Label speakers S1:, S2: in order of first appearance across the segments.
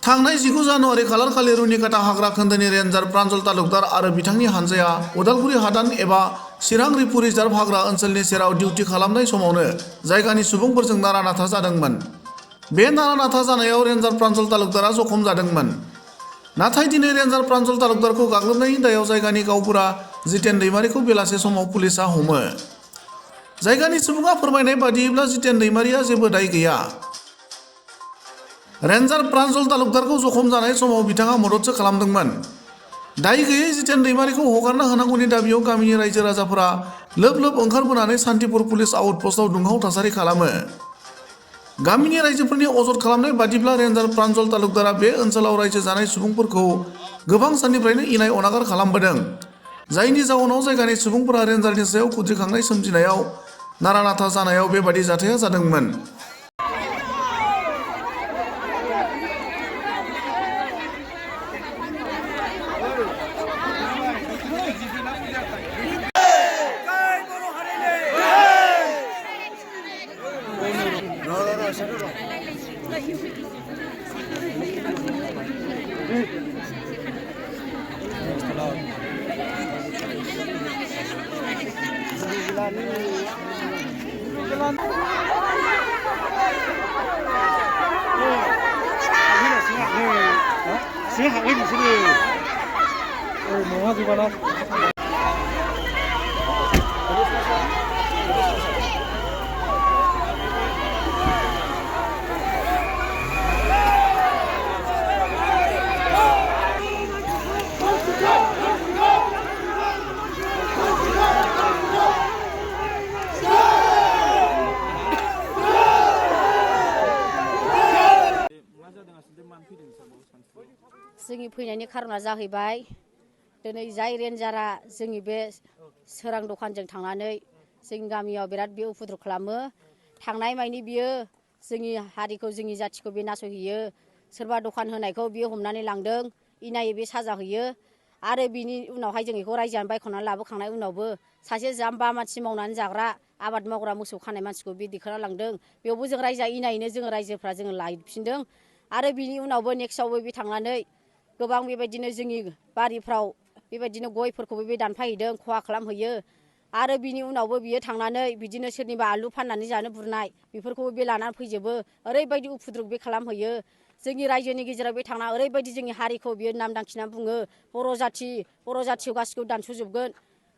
S1: थांनाय 19 जानुवारि खालार खालि रुनिकाटा हाग्रा खोन्दोनि रेन्जार प्रान्जल तालुकदार आरो बिथांनि हानजाया उदालगुरि हादान एबा चिरां रिपु रिजार्भ हाग्रा ओनसोलनि सेराव डिउटि खालामनाय समावनो जायगानि सुबुंफोरजों नारा-नाथा जादोंमोन। बे नारा-नाथा जानायाव रेन्जार प्रान्जल तालुकदारा जखम जादोंमोन। नाथाय दिनै रेन्जार प्रान्जल तालुकदारखौ गाग्लोबनायनि दायाव जायगानि गावबुरा जितेन दैमारिखौ बेलासे समाव पुलिसा हमो। जायगानि सुबुङा फोरमायनाय बादियैब्ला जितेन दैमारिया जेबो दाय गैया। रेन्जार प्रान्जल तालुकदारखौ जखम जानाय समाव बिथाङा मददसो खालामदोंमोन। दाय गैयै जितेन दैमारिखौ हगारना होनांगौनि दाबियाव गामिनि रायजो राजाफोरा लोब लोब ओंखारबोनानै सान्तिपुर पुलिस आउटपस्टआव दुंहाव थासारि खालामो। गामिनि रायजोफोरनि अजद खालामनाय बादिब्ला रेन्जार प्रान्जल तालुकदारा बे ओनसोलाव रायजो जानाय सुबुंफोरखौ गोबां साननिफ्रायनो इनाय अनागार खालामबोदों। जायनि जाउनाव जायगानि सुबुंफोरा रेन्जारनि सायाव खुद्रिखांनाय सोमजिनायाव नारा-नाथा जानायाव बेबादि जाथाया जादोंमोन।
S2: जोंनि फैनायनि खारना जाहैबाय दिनै जाय रेन्जारा जोंनि बे सोरां दखानजों थांनानै जोंनि गामियाव बिराद बे उपद्रब खालामो। थांनाय मानि बियो जोंनि हारिखौ जोंनि जाथिखौ बे नासयहैयो। सोरबा दखान होनायखौ बियो हमनानै लांदों, इनायै बे साजा होयो। आरो बिनि उनावहाय जों बेखौ रायजोआनो बायख'नानै लाबोखांनाय उनावबो सासे जाम्बा मानसि मावनानै जाग्रा आबाद मावग्रा मोसौ खानाय मानसिखौ बे दिखांना लांदों। बेयावबो जों रायजोआ इनायैनो जोङो रायजोफ्रा जोङो लायफिनदों। आरो बिनि उनावबो नेक्स्टआवबो बे थांनानै गोबां बेबायदिनो जोंनि बारिफ्राव बेबायदिनो गयफोरखौबो बे दानफायहैदों, खहा खालामहैयो। आरो बिनि उनावबो बियो थांनानै बिदिनो सोरनिबा आलु फाननानै जानो बुरनाय बेफोरखौबो बे लानानै फैजोबो। ओरैबायदि उपद्रब बे खालामहैयो। जोंनि रायजोनि गेजेराव बे थांना ओरैबायदि जोंनि हारिखौ बियो नाम दांखिनानै बुङो बर' जाथिखौ गासिखौबो दानस'जोबगोन,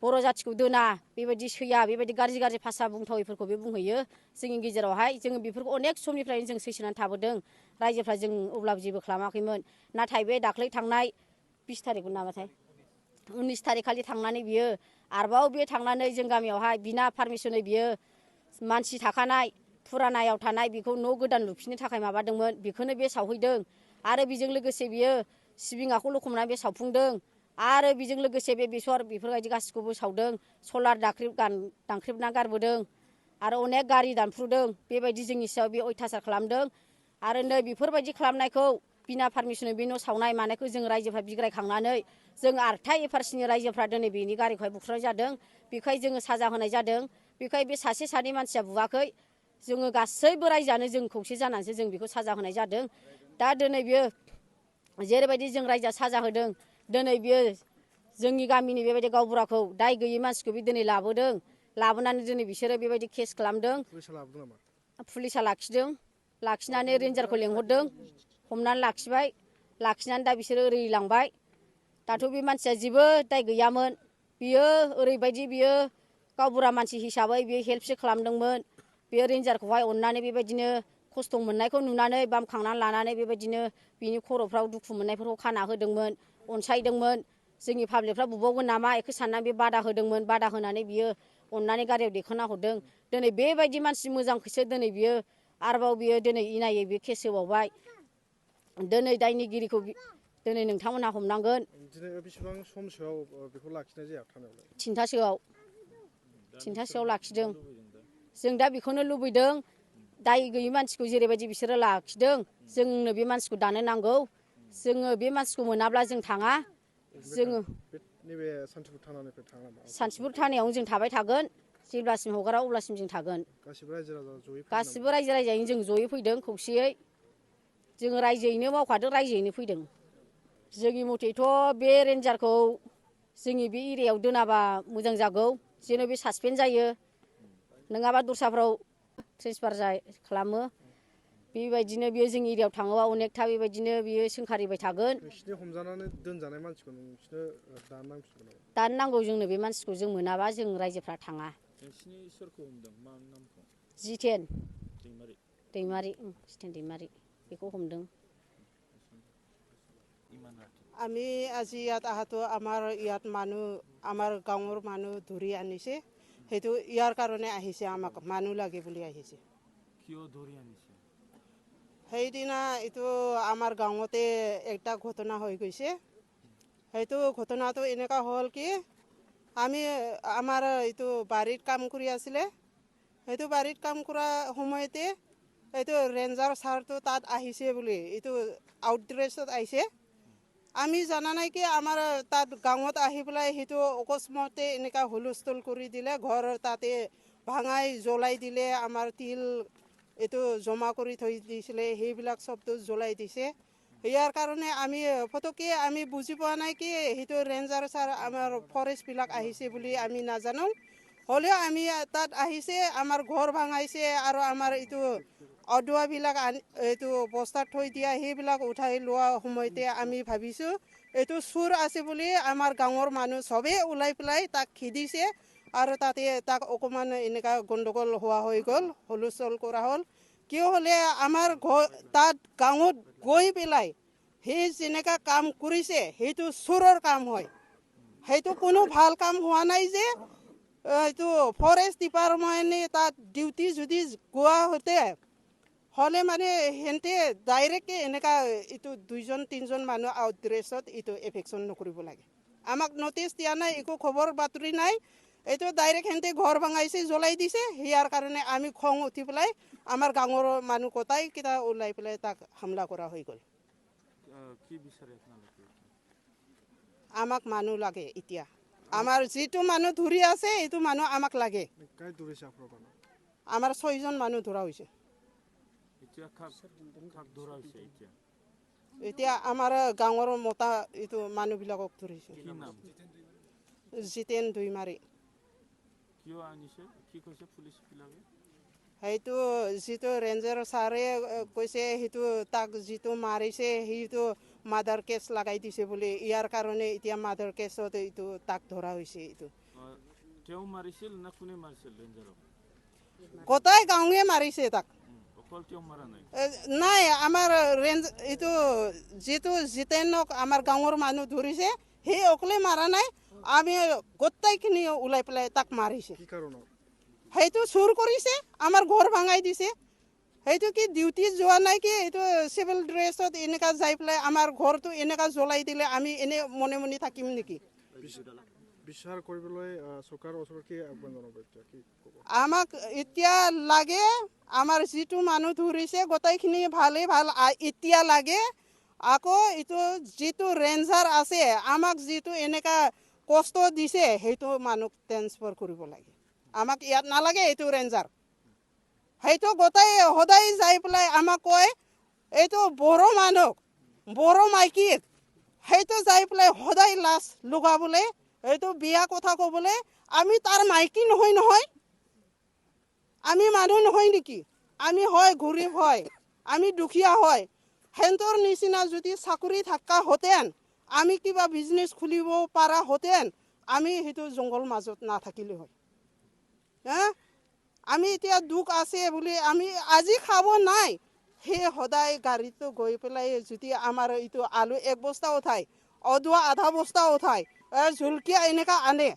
S2: बर' जाथिखौ दोना, बेबायदि सैया, बेबायदि गाज्रि गाज्रि भाषा बुंथावैफोरखौ बे बुंहैयो। जोंनि गेजेरावहाय जोङो बेफोरखौ अनेक समनिफ्रायनो जों सैसोनानै थाबोदों। रायजोफ्रा जों अब्लाबो जेबो खालामाखैमोन। नाथाय बे दाख्लै थांनाय 20 थारिखमोन नामाथाय 19 थारिख खालि थांनानै बियो आरोबाव बे थांनानै जों गामियावहाय बिना पारमिसनै बियो मानसि थाखानाय फुरानायाव थानाय बेखौ न' गोदान लुफिननो थाखाय माबादोंमोन, बेखौनो बे सावहैदों। आरो बेजों लोगोसे बियो सिबिङाखौ लखबनानै बे सावफुंदों। आरो बेजों लोगोसे बे बेसर बेफोरबायदि गासिखौबो सावदों। सलार दानख्रेबना गारबोदों। आरो अनेक गारि दानफ्रुदों। बेबायदि जोंनि सायाव बे अयथासार खालामदों। आरो नै बेफोरबायदि खालामनायखौ बिना पारमिसनै बे न' सावनाय मानायखौ जों रायजोफ्रा बिग्रायखांनानै जों आरथा एफारसिनि रायजोफ्रा दिनै बेनि गारिखौहाय बुख्रुनाय जादों। बेखाय जोङो साजा होनाय जादों। बेखाय बे सासे सानै मानसिया बुवाखै, जोङो गासैबो रायजोआनो जों खौसे जानानैसो जों बेखौ साजा होनाय जादों। दा दिनै बियो जेरैबायदि जों रायजोआ साजा होदों, दिनै बियो जोंनि गामिनि बेबायदि गावबुराखौ दाय गैयै मानसिखौ बे दिनै लाबोदों। लाबोनानै दिनै बिसोरो बेबायदि केस खालामदों। पुलिसा लाखिदों। लाखिनानै रेन्जारखौ लेंहरदों, हमनानै लाखिबाय। लाखिनानै दा बिसोरो ओरै लांबाय। दाथ' बे मानसिया जेबो दाय गैयामोन। बियो ओरैबायदि बियो गावबुरा मानसि हिसाबै बियो हेल्पसो खालामदोंमोन। बे रेन्जारखौहाय अननानै बेबायदिनो खस्थ' मोननायखौ नुनानै बामखांनानै लानानै बेबायदिनो बिनि खर'फ्राव दुखु मोननायफोरखौ खाना होदोंमोन, अनसायदोंमोन। जोंनि पाब्लिकफ्रा बुबावगोन नामा बेखौ साननानै बे बादा होदोंमोन। बादा होनानै बियो अननानै गारियाव दैखांना हरदों। दिनै बेबायदि मानसि मोजांखौसो दिनै बियो आरोबाव बियो दिनै इनायै बे केस होबावबाय। दिनै दायनिगिरिखौ दिनै नोंथांमोनहा हमनांगोन।
S3: दिनै बेसेबां समसोआव बेखौ लाखिनाय जाया थानायावलाय?
S2: 3थासोआव लाखिदों। जों दा बेखौनो लुबैदों, दाय गैयै मानसिखौ जेरैबायदि बिसोरो लाखिदों, जोंनो बे मानसिखौ दानो नांगौ। जोङो बे मानसिखौ मोनाब्ला जों थाङा। जोङो
S3: नैबे सान्तिपुर थानानिफ्राय थाङा नामा?
S2: सान्तिपुर थानायावनो जों थाबाय थागोन। जेब्लासिम हगारा अब्लासिम जों थागोन।
S3: गासिबो रायजो राजा जयै फैदों नामा?
S2: गासिबो रायजो राजायैनो जों जयै फैदों खौसेयै। जोङो रायजोयैनो मावखादों रायजोयैनो फैदों जोंनि मथेथ' बे रेन्जारखौ जोंनि बे एरियायाव दोनाबा मोजां जागौ जेन' बे सासपेन्ड जायो नङाबा दस्राफ्राव ट्रेन्सफार खालामो बेबायदिनो बियो जोंनि एरियायाव थाङोबा अनेकथा बेबायदिनो बियो सोंखारिबाय थागोन
S3: नोंसिनि हमजानानै दोनजानाय मानसिखौ नोंसिनो दानो नांसिगौ नामा
S2: दानो नांगौ जोंनो बे मानसिखौ जों मोनाबा जों रायजोफ्रा थाङा
S4: नोंसिनि सोरखौ हमदों मा नामखौ
S2: जितेन
S4: दैमारि
S2: दैमारि जितेन दैमारि बेखौ हमदों
S5: আমি আজি ইয়াত আহাটো আমাৰ ইয়াত মানুহ আমাৰ গাঁৱৰ মানুহ ধৰি আনিছে সেইটো ইয়াৰ কাৰণে আহিছে আমাক মানুহ লাগে বুলি আহিছে
S4: কিয় ধৰি আনিছে
S5: সেইদিনা এইটো আমাৰ গাঁৱতে একটা ঘটনা হৈ গৈছে সেইটো ঘটনাটো এনেকুৱা হ'ল কি আমি আমাৰ এইটো বাৰীত কাম কৰি আছিলে সেইটো বাৰীত কাম কৰা সময়তে এইটো ৰেঞ্জাৰ ছাৰটো তাত আহিছে বুলি এইটো আউটড্ৰেছত আহিছে আমি জানা নাই কি আমাৰ তাত গাঁৱত আহি পেলাই সেইটো অকস্মাতে এনেকুৱা হুলস্থুল কৰি দিলে ঘৰ তাতে ভাঙাই জ্বলাই দিলে আমাৰ তিল এইটো জমা কৰি থৈ দিছিলে সেইবিলাক চবটো জ্বলাই দিছে ইয়াৰ কাৰণে আমি ফটককৈ আমি বুজি পোৱা নাই কি সেইটো ৰেঞ্জাৰ ছাৰ আমাৰ ফৰেষ্টবিলাক আহিছে বুলি আমি নাজানো হ'লেও আমি তাত আহিছে আমাৰ ঘৰ ভাঙাইছে আৰু আমাৰ এইটো অদুৱাবিলাক এইটো বস্তাত থৈ দিয়া সেইবিলাক উঠাই লোৱা সময়তে আমি ভাবিছোঁ এইটো চোৰ আছে বুলি আমাৰ গাঁৱৰ মানুহ চবেই ওলাই পেলাই তাক খেদিছে আৰু তাতে তাক অকণমান এনেকুৱা গণ্ডগোল হোৱা হৈ গ'ল হুলস্থুল কৰা হ'ল কিয় হ'লে আমাৰ তাত গাঁৱত গৈ পেলাই সেই যেনেকুৱা কাম কৰিছে সেইটো চোৰৰ কাম হয় সেইটো কোনো ভাল কাম হোৱা নাই যে এইটো ফৰেষ্ট ডিপাৰ্টমেণ্টে তাত ডিউটি যদি গোৱা হতে হ'লে মানে সিহঁতে ডাইৰেক্টকৈ এনেকুৱা এইটো 2-3জন মানুহ আউটড্ৰেছত এইটো এফেকশ্যন নকৰিব লাগে আমাক নটিচ দিয়া নাই একো খবৰ বাতৰি নাই এইটো ডাইৰেক্ট সিহঁতে ঘৰ ভাঙাইছে জ্বলাই দিছে ইয়াৰ কাৰণে আমি খং উঠি পেলাই আমাৰ গাঁৱৰ মানুহ কটাইকেইটা ওলাই পেলাই তাক হামলা কৰা হৈ গ'ল
S4: কি বিচাৰে আপোনালোকে
S5: আমাক মানুহ লাগে এতিয়া আমাৰ যিটো মানুহ ধৰি আছে এইটো মানুহ আমাক লাগে
S3: কাই ধৰিছে আপোনাৰ মানুহ
S5: আমাৰ 6জন মানুহ ধৰা হৈছে
S4: এতিয়া কাক ধৰা হৈছে এতিয়া
S5: এতিয়া আমাৰ গাঁৱৰ মতা এইটো মানুহবিলাকক ধৰিছে
S4: কি নাম
S5: জিতেন दैमारि
S4: কিয় আনিছে কি কৈছে পুলিচবিলাকে
S5: সেইটো যিটো ৰেঞ্জাৰ ছাৰে কৈছে সেইটো তাক যিটো মাৰিছে সেইটো মাৰ্ডাৰ কেছ লগাই দিছে বুলি ইয়াৰ কাৰণে এতিয়া মাৰ্ডাৰ কেছত এইটো তাক ধৰা হৈছে এইটো
S4: তেওঁ মাৰিছিল না কোনে মাৰিছিল ৰেঞ্জাৰক
S5: গোটাই গাঁৱে মাৰিছে তাক
S4: অকল তেওঁ মাৰা নাই
S5: নাই আমাৰ ৰেঞ্জ এইটো যিটো জিতেনক আমাৰ গাঁৱৰ মানুহ ধৰিছে সেই অকলে মাৰা নাই আমি গোটাইখিনি ওলাই পেলাই তাক মাৰিছে
S3: কি কাৰণত
S5: সেইটো চুৰ কৰিছে আমাৰ ঘৰ ভাঙাই দিছে সেইটো কি ডিউটি যোৱা নাই কি এইটো চিভিল ড্ৰেছত এনেকুৱা যাই পেলাই আমাৰ ঘৰটো এনেকুৱা জ্বলাই দিলে আমি এনে মনে মনে থাকিম নেকি
S3: বিচাৰ কৰিবলৈ চৰকাৰৰ ওচৰত কি আহ্বান জনাব এতিয়া কি ক'ব
S5: আমাক এতিয়া লাগে আমাৰ যিটো মানুহ ধৰিছে গোটেইখিনি ভালেই ভাল এতিয়া লাগে আকৌ এইটো যিটো ৰেঞ্জাৰ আছে আমাক যিটো এনেকুৱা কষ্ট দিছে সেইটো মানুহ ট্ৰেন্সফাৰ কৰিব লাগে আমাক ইয়াত নালাগে এইটো ৰেঞ্জাৰ সেইটো গোটাই সদায় যাই পেলাই আমাক কয় এইটো বড়ো মানুহ বড়ো মাইকীক সেইটো যাই পেলাই সদায় লাজ লগাবলৈ এইটো বিয়া কথা ক'বলৈ আমি তাৰ মাইকী নহয় আমি মানুহ নহয় নেকি আমি হয় গৰীব হয় আমি দুখীয়া হয় হেঁতৰ নিচিনা যদি চাকৰি থকা হতেন আমি কিবা বিজনেছ খুলিব পৰা হতেন আমি সেইটো জংঘল মাজত নাথাকিলে হয় আমি এতিয়া দুখ আছে বুলি আমি আজি খাব নাই সেই সদায় গাড়ীটো গৈ পেলাই যদি আমাৰ এইটো আলু 1 বস্তা উঠাই অদুৱা আধা বস্তা উঠাই জলকীয়া এনেকুৱা আনে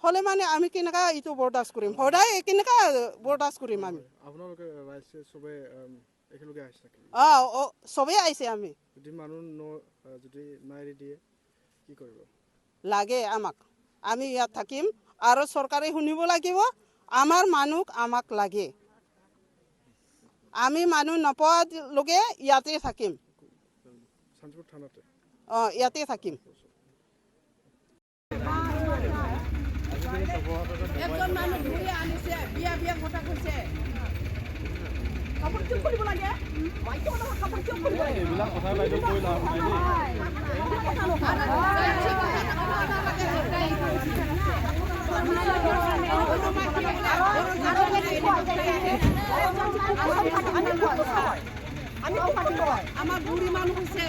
S5: হ'লে মানে আমি কেনেকুৱা এইটো বৰদাস্ত কৰিম সদায় কেনেকুৱা বৰদাস্ত কৰিম আমি
S3: আপোনালোকে ৰাইজে চবে একেলগে আহিছে নেকি
S5: চবেই আহিছে আমি
S3: যদি মানুহ যদি নাই দিয়ে কি কৰিব
S5: লাগে আমাক আমি ইয়াত থাকিম আৰু চৰকাৰে শুনিব লাগিব আমাৰ মানুহ আমাক লাগে আমি মানুহ নপোৱালৈকে ইয়াতে থাকিম
S3: শান্তিপুৰ থানাতে
S5: ইয়াতে থাকিম
S6: একজন মানুহ ধৰি আনিছে বিয়া কথা কৈছে
S4: এইবিলাক কথা বাইদেউ কৈ লাভ নাই দেই
S5: আমার বুড়ি মানুষ হচ্ছে